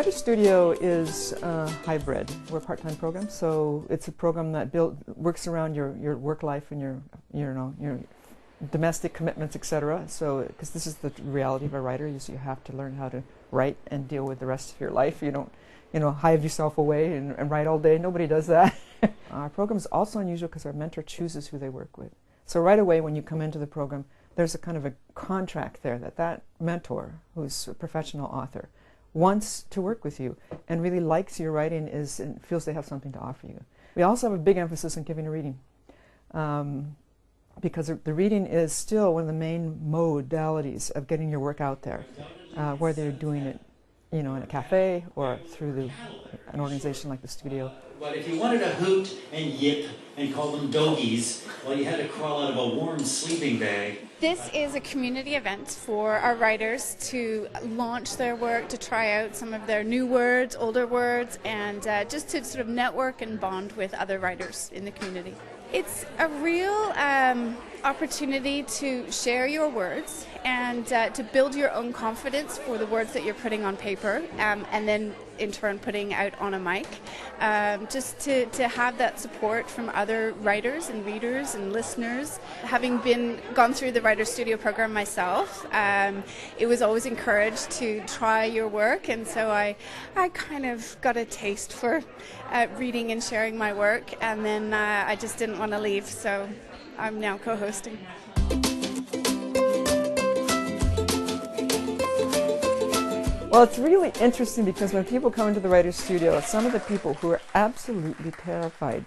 Writer's Studio is hybrid. We're a part-time program, so it's a program that works around your work life and your domestic commitments, etc. So, because this is the reality of a writer, you have to learn how to write and deal with the rest of your life. You don't, hide yourself away and write all day. Nobody does that. Our program is also unusual because our mentor chooses who they work with. So right away when you come into the program, there's a kind of a contract there that mentor, who's a professional author, wants to work with you and really likes your writing and feels they have something to offer you. We also have a big emphasis on giving a reading because the reading is still one of the main modalities of getting your work out there, whether you're doing it in a cafe or through an organization like the studio. But if you wanted to hoot and yip and call them doggies, well, you had to crawl out of a warm sleeping bag. This is a community event for our writers to launch their work, to try out some of their new words, older words, and just to sort of network and bond with other writers in the community. It's a real opportunity to share your words and to build your own confidence for the words that you're putting on paper and then in turn putting out on a mic. Just to have that support from other writers and readers and listeners. Having gone through the Writer's Studio program myself, it was always encouraged to try your work, and so I kind of got a taste for reading and sharing my work, and then I just didn't want to leave, so I'm now co-hosting. Well, it's really interesting because when people come into the Writer's Studio, some of the people who are absolutely terrified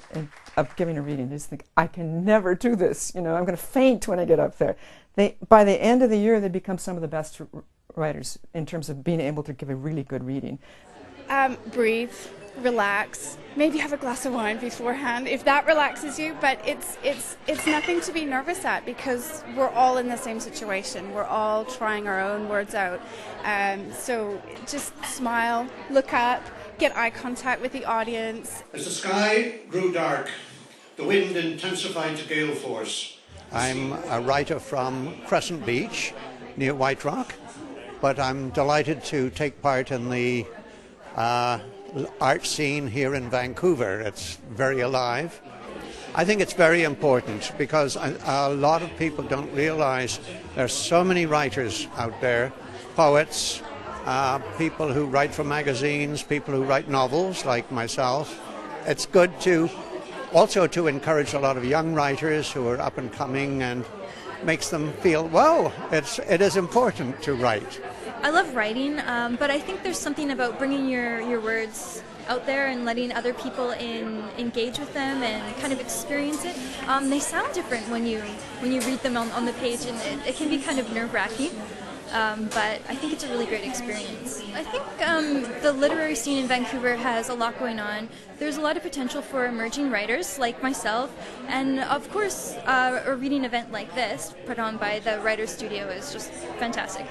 of giving a reading, they just think, I can never do this, I'm going to faint when I get up there. By the end of the year, they become some of the best writers in terms of being able to give a really good reading. Breathe, relax, maybe have a glass of wine beforehand if that relaxes you, but it's nothing to be nervous at because we're all in the same situation. We're all trying our own words out. So just smile, look up, get eye contact with the audience. As the sky grew dark, the wind intensified to gale force. I'm a writer from Crescent Beach near White Rock, but I'm delighted to take part in the art scene here in Vancouver. It's very alive. I think it's very important because a lot of people don't realize there's so many writers out there, poets, people who write for magazines, people who write novels like myself. It's good to encourage a lot of young writers who are up and coming and makes them feel, well, it is important to write. I love writing, but I think there's something about bringing your words out there and letting other people engage with them and kind of experience it. They sound different when you read them on the page, and it can be kind of nerve-wracking, but I think it's a really great experience. I think the literary scene in Vancouver has a lot going on. There's a lot of potential for emerging writers like myself, and of course a reading event like this put on by the Writer's Studio is just fantastic.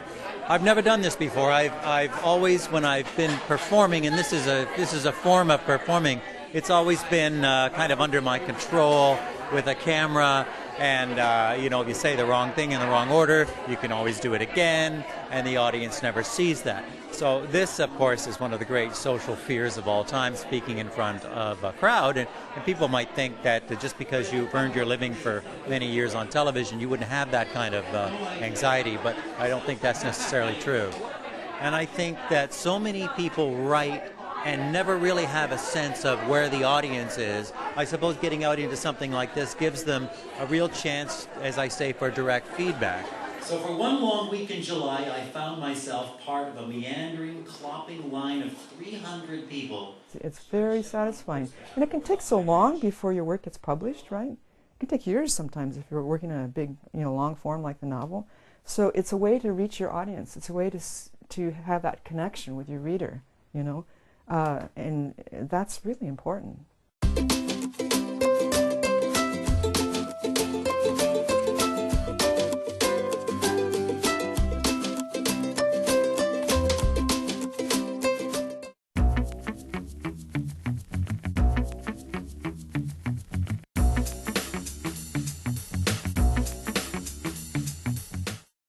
I've never done this before. I've always, when I've been performing, and this is a form of performing, it's always been kind of under my control with a camera, and if you say the wrong thing in the wrong order, you can always do it again, and the audience never sees that. So this, of course, is one of the great social fears of all time, speaking in front of a crowd, and people might think that just because you've earned your living for many years on television, you wouldn't have that kind of anxiety, but I don't think that's necessarily true. And I think that so many people write and never really have a sense of where the audience is. I suppose getting out into something like this gives them a real chance, as I say, for direct feedback. So for one long week in July, I found myself part of a meandering, clopping line of 300 people. It's very satisfying. And it can take so long before your work gets published, right? It can take years sometimes if you're working on a big, long form like the novel. So it's a way to reach your audience. It's a way to have that connection with your reader, and that's really important.